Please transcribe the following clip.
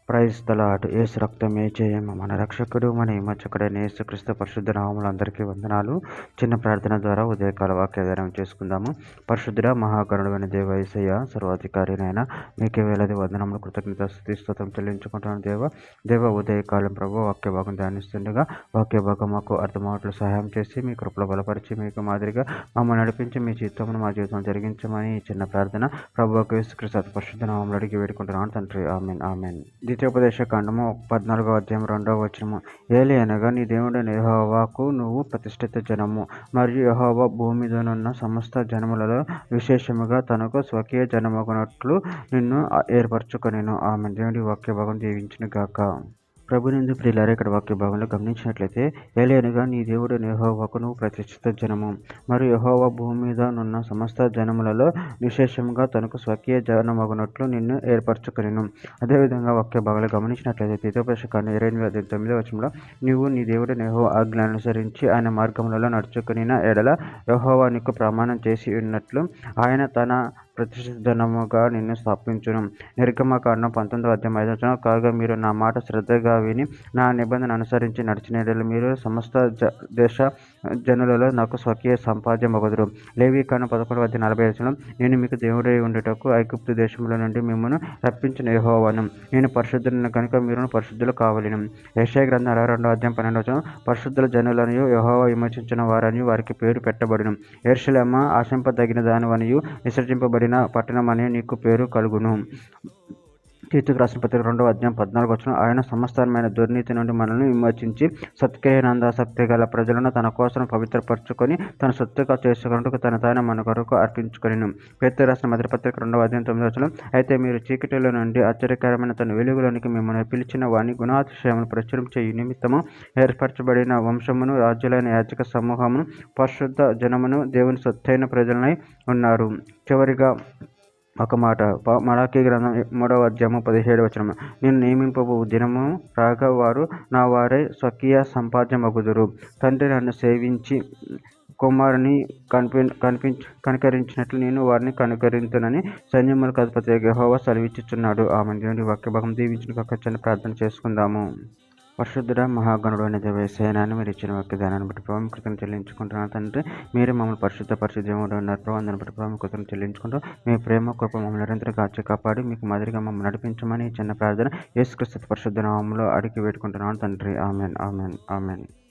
Praise the lord. యేసు రక్తమే జయము. మన రక్షకుడు మన విమోచకుడైన యేసుక్రీస్తు పరిశుద్ధ నామములో అందరికీ వందనాలు. చిన్న ప్రార్థన ద్వారా ఉదయకాల వాక్యాధారం చేసుకుందాము. పరిశుద్ధుడ మహాకరుడైన దేవ యేసయ్య, సర్వాధికారినైనా మీకే వేలాది వందనములు, కృతజ్ఞత స్తుతి స్తోత్రం చెల్లించుకుంటున్నాను. దేవ ఉదయకాలం ప్రభు వాక్య భాగం ధ్యానిస్తుండగా వాక్య భాగం మాకు అర్థమవట్లు సహాయం చేసి మీ కృపలో బలపరిచి మీకు మాదిరిగా మమ్మల్ని నడిపించి మీ జీవితంలో మా జీవితం జరిగించమని ఈ చిన్న ప్రార్థన ప్రభు యేసుక్రీస్తు పరిశుద్ధ నామములో అడిగి వేడుకుంటున్నాను తండ్రి. Amen amen. ద్వితీయోపదేశ కాండము 14వ అధ్యాయం 2వ వచనము. ఏలి అనగా నీ దేవుడైన యెహోవాకు నువ్వు ప్రతిష్ఠిత జనము, మరియు యెహోవా భూమి మీదనున్న సమస్త జనములలో విశేషముగా తనకు స్వకీయ జనమగునట్లు నిన్ను ఏర్పరచుకొనెను. ఆమె దేవుడి వాక్య భాగం దీవించును గాక. ప్రభునందు ప్రియులారా, ఇక్కడ వాక్య భాగంలో గమనించినట్లయితే ఏలి అనగా నీ దేవుడైన యెహోవాకు నువ్వు ప్రతిష్ఠిత జనము, మరియు యెహోవా భూమి మీద నున్న సమస్త జనములలో విశేషంగా తనకు స్వకీయ జనమగునట్లు నిన్ను ఏర్పరచుకొనెను. అదేవిధంగా వాక్య భాగంలో గమనించినట్లయితే ద్వితీయోపదేశ కాండం 28:9 వచనంలో నీవు నీ దేవుడైన యెహోవా ఆజ్ఞలను అనుసరించి ఆయన మార్గములలో నడుచుకొనిన ఎడల యెహోవా నీకు ప్రమాణం చేసి ఉన్నట్లు ఆయన తన ప్రతిష్ఠిత జనముగా నిన్ను స్థాపించును. నిర్గమకాండం 19వ అధ్యాయం 5వ వచనం. కాగా మీరు నా మాట శ్రద్ధగా విని నా నిబంధన అనుసరించి నడిచిన ఎడల మీరు సమస్త దేశ జనులలో నాకు స్వకీయ సంపాద్యమగుదురు. లేవీకాండం 11వ అధ్యాయం 40వ వచనం. నేను మీకు దేవుడై ఉండుటకు ఐగుప్తు దేశముల నుండి మిమ్మును రప్పించిన యెహోవాను, నేను పరిశుద్ధులను కనుక మీరు పరిశుద్ధులు కావలెను. యెషయా గ్రంథం 62వ అధ్యాయం 12వ వచనం. పరిశుద్ధుల జనులను యెహోవా విమోచించిన వారని వారికి పేరు పెట్టబడును. యెరూషలేమా, ఆశింపదగిన దానివనియు విసర్జింపబడిన పట్టణమని నీకు పేరు కలుగును. తీతుకు రాసిన పత్రిక 2వ అధ్యాయం 14వ వచనం. ఆయన సమస్తమైన దుర్నీతి నుండి మనల్ని విమోచించి సత్క్రియనందాసక్తి గల ప్రజలను తన కోసం పవిత్రపరచుకొని తన సొత్తుగా చేసుకున్నట్టుకు తన తాను మన కొరకు అర్పించుకొనెను. పేతురు రాసిన మొదటి పత్రిక 2వ అధ్యాయం 9వ వచనం. అయితే మీరు చీకటిలో నుండి ఆశ్చర్యకరమైన తన వెలుగులోనికి మిమ్మల్ని పిలిచిన వాని గుణాతిశయమును ప్రచురించే నిమిత్తము ఏర్పరచబడిన వంశమును, రాజ్యులైన యాజక సమూహమును, పరిశుద్ధ జనమును, దేవుని సొత్తైన ప్రజలనై ఉన్నారు. చివరిగా ఒక మాట, మలాకీ గ్రంథం 3వ అధ్యాయము 17వ వచనం. నేను నియమింపబో దినము రాగా వారు నా వారై స్వకీయ సంపాద్యమగుదురు. తండ్రి నన్ను సేవించి కుమారుని కనికరించినట్లు నేను వారిని కనికరింతునని సైన్యములకు అధిపతి యెహోవా సెలవిచ్చుచున్నాడు. ఆమె దేవుని వాక్య భాగం దీవించిన ఒక చిన్న ప్రార్థన చేసుకుందాము. పరిశుద్ధుడ మహాగణుడు అనే దేవ యేసయ్యను మీరు ఇచ్చిన వాక్య ధ్యానాన్ని బట్టి ప్రభావం కృతజ్ఞతలు చెల్లించుకుంటున్నాను తండ్రి. మీరు మమ్మల్ని పరిశుద్ధ ఉన్నారు ప్రభావం, దాన్ని బట్టి ప్రభావం కృతజ్ఞతలు చెల్లించుకుంటూ మీ ప్రేమ కృప మమ్మల్ని నిరంతరం కాచి కాపాడి మీకు మాదిరిగా మమ్మల్ని నడిపించమని చిన్న ప్రార్థన యేసుక్రీస్తు పరిశుద్ధ నామములో అడిగి వేడుకుంటున్నాను తండ్రి. Amen amen amen.